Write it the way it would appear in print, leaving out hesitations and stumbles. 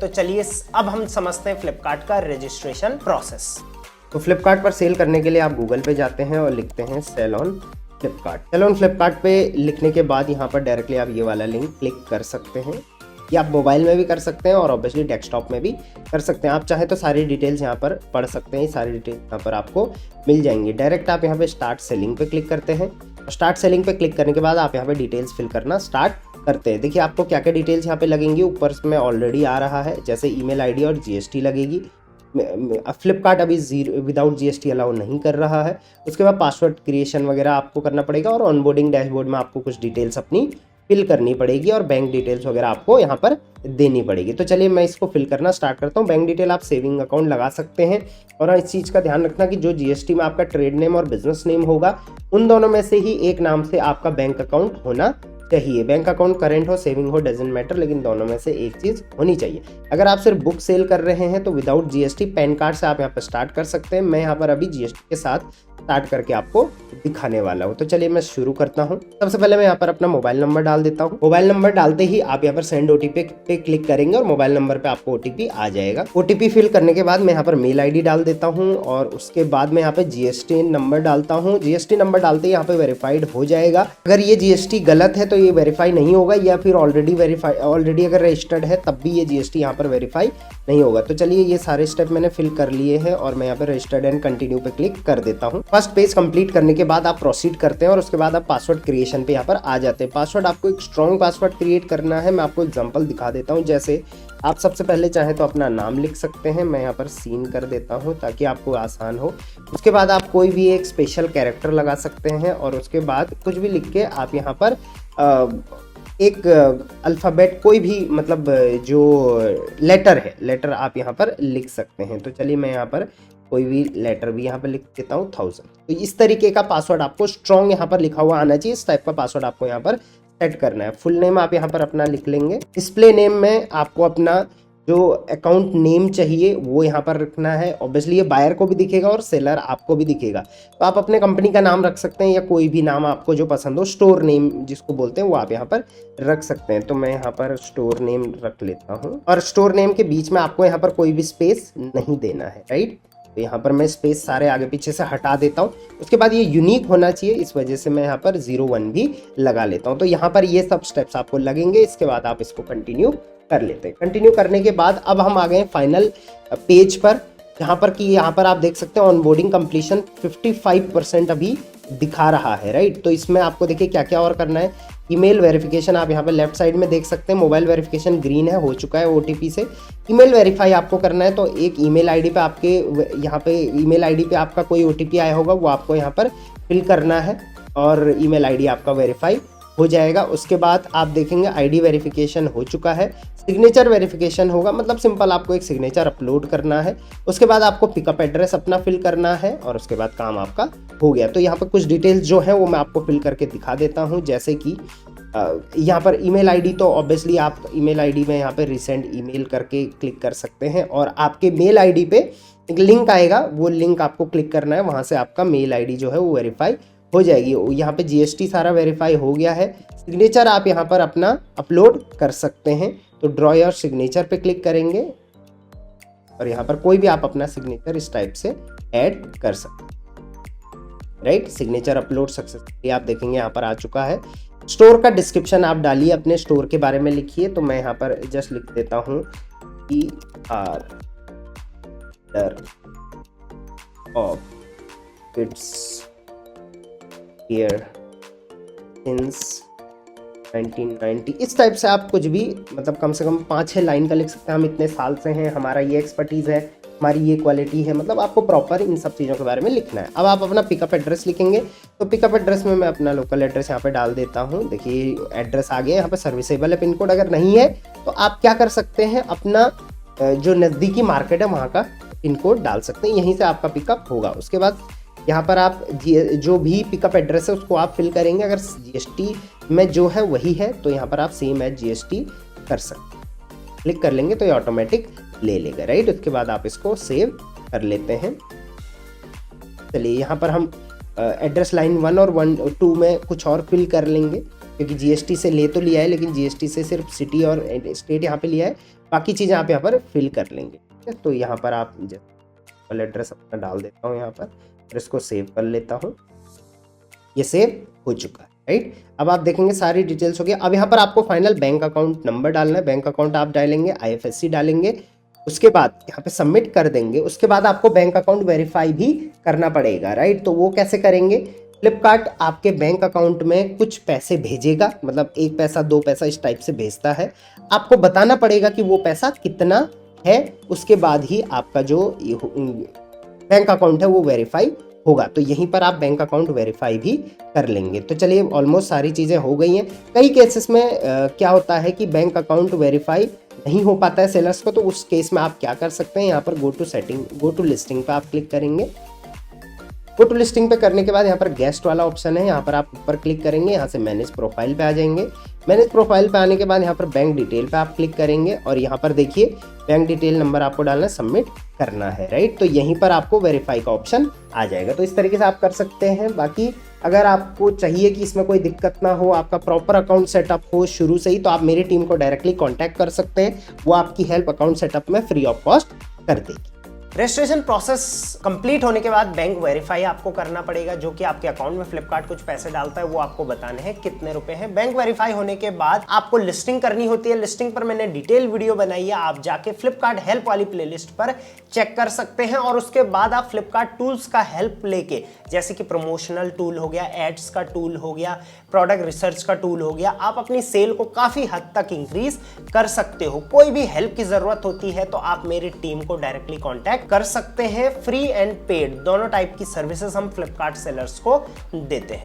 तो चलिए अब हम समझते हैं फ्लिपकार्ट का रजिस्ट्रेशन प्रोसेस। तो फ्लिपकार्ट पर सेल करने के लिए आप गूगल पे जाते हैं और लिखते हैं sale on Flipkart. Sale on Flipkart पे लिखने के बाद यहाँ पर डायरेक्टली आप ये वाला लिंक क्लिक कर सकते हैं। ये आप मोबाइल में भी कर सकते हैं और ऑब्वियसली डेस्कटॉप में भी कर सकते हैं। आप चाहे तो सारी डिटेल्स यहाँ पर पढ़ सकते हैं, सारी डिटेल्स यहाँ पर आपको मिल जाएंगी। डायरेक्ट आप यहाँ पे स्टार्ट सेलिंग पे क्लिक करते हैं। स्टार्ट सेलिंग पे क्लिक करने के बाद आप यहाँ पे डिटेल्स फिल करना स्टार्ट करते हैं। देखिए आपको क्या क्या डिटेल्स यहाँ पे लगेंगी, ऊपर में ऑलरेडी आ रहा है, जैसे ईमेल आईडी और जीएसटी लगेगी। फ्लिपकार्ट अभी विदाउट जीएसटी अलाउ नहीं कर रहा है। उसके बाद पासवर्ड क्रिएशन वगैरह आपको करना पड़ेगा और ऑनबोर्डिंग डैशबोर्ड में आपको कुछ डिटेल्स अपनी फिल करनी पड़ेगी और बैंक डिटेल्स वगैरह आपको यहाँ पर देनी पड़ेगी। तो चलिए मैं इसको फिल करना स्टार्ट करता हूँ। बैंक डिटेल आप सेविंग अकाउंट लगा सकते हैं और इस चीज़ का ध्यान रखना कि जो जीएसटी में आपका ट्रेड नेम और बिजनेस नेम होगा, उन दोनों में से ही एक नाम से आपका बैंक अकाउंट होना चाहिए। बैंक अकाउंट करेंट हो, सेविंग हो, डजंट मैटर, लेकिन दोनों में से एक चीज़ होनी चाहिए। अगर आप सिर्फ बुक सेल कर रहे हैं तो विदाउट जीएसटी पैन कार्ड से आप यहाँ पर स्टार्ट कर सकते हैं। मैं यहाँ पर अभी जीएसटी के साथ स्टार्ट करके आपको दिखाने वाला हूँ। तो चलिए मैं शुरू करता हूँ। सबसे पहले मैं यहाँ पर अपना मोबाइल नंबर डाल देता हूँ। मोबाइल नंबर डालते ही आप यहाँ पर सेंड ओटीपी पे क्लिक करेंगे और मोबाइल नंबर पे आपको ओटीपी आ जाएगा। ओटीपी फिल करने के बाद मैं यहाँ पर मेल आईडी डाल देता हूँ और उसके बाद मैं यहाँ पे जीएसटी नंबर डालता हूँ। जीएसटी नंबर डालते ही यहाँ पे वेरीफाइड हो जाएगा। अगर ये जीएसटी गलत है तो ये वेरीफाई नहीं होगा, या फिर ऑलरेडी अगर रजिस्टर्ड है तब भी ये जीएसटी यहाँ पर वेरीफाई नहीं होगा। तो चलिए ये सारे स्टेप मैंने फिल कर लिए हैं और मैं यहाँ पे रजिस्टर्ड एंड कंटिन्यू पे क्लिक कर देता हूँ। फर्स्ट पेज कंप्लीट करने के बाद आप प्रोसीड करते हैं और उसके बाद आप पासवर्ड क्रिएशन पे यहाँ पर आ जाते हैं। पासवर्ड आपको एक स्ट्रॉन्ग पासवर्ड क्रिएट करना है। मैं आपको एग्जांपल दिखा देता हूँ। जैसे आप सबसे पहले चाहे तो अपना नाम लिख सकते हैं। मैं यहाँ पर सीन कर देता हूँ ताकि आपको आसान हो। उसके बाद आप कोई भी एक स्पेशल कैरेक्टर लगा सकते हैं और उसके बाद कुछ भी लिख के आप यहाँ पर एक अल्फ़ाबेट कोई भी, मतलब जो लेटर है, लेटर आप यहाँ पर लिख सकते हैं। तो चलिए मैं यहाँ पर कोई भी लेटर भी यहाँ पर लिख देता हूँ 1000। तो इस तरीके का पासवर्ड आपको स्ट्रॉन्ग यहाँ पर लिखा हुआ आना चाहिए। इस टाइप का पासवर्ड आपको यहाँ पर सेट करना है। फुल नेम आप यहाँ पर अपना लिख लेंगे। डिस्प्ले नेम में आपको अपना जो अकाउंट नेम चाहिए वो यहाँ पर रखना है। ऑब्वियसली ये बायर को भी दिखेगा और सेलर आपको भी दिखेगा। तो आप अपने कंपनी का नाम रख सकते हैं या कोई भी नाम आपको जो पसंद हो, स्टोर नेम जिसको बोलते हैं वो आप यहाँ पर रख सकते हैं। तो मैं यहाँ पर स्टोर नेम रख लेता हूँ और स्टोर नेम के बीच में आपको यहाँ पर कोई भी स्पेस नहीं देना है, राइट। तो यहाँ पर मैं स्पेस सारे आगे पीछे से हटा देता हूँ। उसके बाद ये यूनिक होना चाहिए, इस वजह से मैं यहाँ पर 01 भी लगा लेता हूँ। तो यहाँ पर ये सब स्टेप्स आपको लगेंगे। इसके बाद आप इसको कंटिन्यू कर लेते हैं। कंटिन्यू करने के बाद अब हम आ गए फाइनल पेज पर, यहाँ पर आप देख सकते हैं ऑनबोर्डिंग कंप्लीशन 55% अभी दिखा रहा है, राइट। तो इसमें आपको देखिए क्या क्या और करना है। ईमेल वेरिफिकेशन आप यहाँ पे लेफ्ट साइड में देख सकते हैं। मोबाइल वेरिफिकेशन ग्रीन है, हो चुका है ओटीपी से। ईमेल वेरीफाई आपको करना है। तो एक ईमेल आईडी पे आपके यहाँ पे ईमेल आईडी पे आपका कोई ओटीपी आया होगा, वो आपको यहाँ पर फिल करना है और ईमेल आईडी आपका वेरीफाई हो जाएगा। उसके बाद आप देखेंगे आईडी वेरिफिकेशन हो चुका है। सिग्नेचर वेरिफिकेशन होगा, मतलब सिंपल आपको एक सिग्नेचर अपलोड करना है। उसके बाद आपको पिकअप एड्रेस अपना फिल करना है और उसके बाद काम आपका हो गया। तो यहाँ पर कुछ डिटेल्स जो है वो मैं आपको फिल करके दिखा देता हूँ। जैसे कि यहाँ पर ईमेल आईडी, तो ऑब्वियसली आप ईमेल आईडी में यहाँ पर रिसेंट ईमेल करके क्लिक कर सकते हैं और आपके मेल आईडी पे एक लिंक आएगा, वो लिंक आपको क्लिक करना है। वहाँ से आपका मेल आईडी जो है वो वेरीफाई हो जाएगी। यहाँ पे जीएसटी सारा वेरीफाई हो गया है। सिग्नेचर आप यहाँ पर अपना अपलोड कर सकते हैं। तो ड्रॉ योर सिग्नेचर पे क्लिक करेंगे और यहाँ पर कोई भी आप अपना सिग्नेचर इस टाइप से ऐड कर सकते हैं, राइट। सिग्नेचर अपलोड सक्सेसफुली आप देखेंगे यहाँ पर आ चुका है। स्टोर का डिस्क्रिप्शन आप डालिए, अपने स्टोर के बारे में लिखिए। तो मैं यहाँ पर जस्ट लिख देता हूँ ऑफ किड्स हियर सिंस 1990। इस टाइप से आप कुछ भी, मतलब कम से कम 5-6 लाइन का लिख सकते हैं। हम इतने साल से हैं, हमारा ये एक्सपर्टीज़ है, हमारी ये क्वालिटी है, मतलब आपको प्रॉपर इन सब चीज़ों के बारे में लिखना है। अब आप अपना पिकअप एड्रेस लिखेंगे। तो पिकअप एड्रेस में मैं अपना लोकल एड्रेस यहाँ पे डाल देता हूँ। देखिए एड्रेस आ गया, यहाँ पे सर्विसेबल है पिन कोड। अगर नहीं है तो आप क्या कर सकते हैं, अपना जो नज़दीकी मार्केट है वहाँ का पिन कोड डाल सकते हैं, यहीं से आपका पिकअप होगा। उसके बाद यहाँ पर आप जो भी पिकअप एड्रेस है उसको आप फिल करेंगे। अगर जीएसटी में जो है वही है तो यहाँ पर आप सेम एज जीएसटी कर सकते हैं। क्लिक कर लेंगे तो ये ऑटोमेटिक ले लेगा, राइट। उसके बाद आप इसको सेव कर लेते हैं। चलिए यहाँ पर हम एड्रेस लाइन 1 और 2 में कुछ और फिल कर लेंगे। क्योंकि जीएसटी से ले तो लिया है लेकिन जीएसटी से सिर्फ सिटी और स्टेट यहाँ पे लिया है, बाकी चीज़ें आप यहाँ पर फिल कर लेंगे। ठीक है, तो यहाँ पर आप जैसे एड्रेस अपना डाल देता हूँ यहाँ पर, फिर इसको सेव कर लेता हूँ। ये सेव हो चुका है, राइट। अब आप देखेंगे सारी डिटेल्स हो गई। अब यहाँ पर आपको फाइनल बैंक अकाउंट नंबर डालना है, बैंक अकाउंट आप डालेंगे, IFSC डालेंगे, उसके बाद यहाँ पे सबमिट कर देंगे। उसके बाद आपको बैंक अकाउंट वेरीफाई भी करना पड़ेगा, राइट। तो वो कैसे करेंगे, फ्लिपकार्ट आपके बैंक अकाउंट में कुछ पैसे भेजेगा, मतलब 1 पैसा 2 पैसा इस टाइप से भेजता है। आपको बताना पड़ेगा कि वो पैसा कितना है, उसके बाद ही आपका जो बैंक अकाउंट है वो वेरीफाई होगा। तो यहीं पर आप बैंक अकाउंट वेरीफाई भी कर लेंगे। तो चलिए ऑलमोस्ट सारी चीज़ें हो गई हैं। कई केसेस में क्या होता है कि बैंक अकाउंट वेरीफाई नहीं हो पाता है सेलर्स को, तो उस केस में आप क्या कर सकते हैं, यहाँ पर गो टू लिस्टिंग पे आप क्लिक करेंगे। गो टू लिस्टिंग पे करने के बाद यहाँ पर गेस्ट वाला ऑप्शन है, यहाँ पर आप ऊपर क्लिक करेंगे, यहाँ से मैनेज प्रोफाइल पे आ जाएंगे। मैनेज प्रोफाइल पे आने के बाद यहाँ पर बैंक डिटेल पे आप क्लिक करेंगे और यहाँ पर देखिए बैंक डिटेल नंबर आपको डालना है, सबमिट करना है, राइट। तो यहीं पर आपको वेरीफाई का ऑप्शन आ जाएगा। तो इस तरीके से आप कर सकते हैं। बाकी अगर आपको चाहिए कि इसमें कोई दिक्कत ना हो, आपका प्रॉपर अकाउंट सेटअप हो शुरू से ही, तो आप मेरी टीम को डायरेक्टली कॉन्टैक्ट कर सकते हैं। वो आपकी हेल्प अकाउंट सेटअप में फ्री ऑफ कॉस्ट कर देगी। रजिस्ट्रेशन प्रोसेस कंप्लीट होने के बाद बैंक वेरीफाई आपको करना पड़ेगा, जो कि आपके अकाउंट में फ्लिपकार्ट कुछ पैसे डालता है, वो आपको बताने हैं कितने रुपए हैं। बैंक वेरीफाई होने के बाद आपको लिस्टिंग करनी होती है। लिस्टिंग पर मैंने डिटेल वीडियो बनाई है, आप जाके फ्लिपकार्ट हेल्प वाली प्लेलिस्ट पर चेक कर सकते हैं। और उसके बाद आप फ्लिपकार्ट टूल्स का हेल्प लेके, जैसे कि प्रमोशनल टूल हो गया, एड्स का टूल हो गया, प्रोडक्ट रिसर्च का टूल हो गया, आप अपनी सेल को काफी हद तक इंक्रीज कर सकते हो। कोई भी हेल्प की जरूरत होती है तो आप मेरी टीम को डायरेक्टली कॉन्टैक्ट कर सकते हैं। फ्री एंड पेड दोनों टाइप की सर्विसेज हम फ्लिपकार्ट सेलर्स को देते हैं।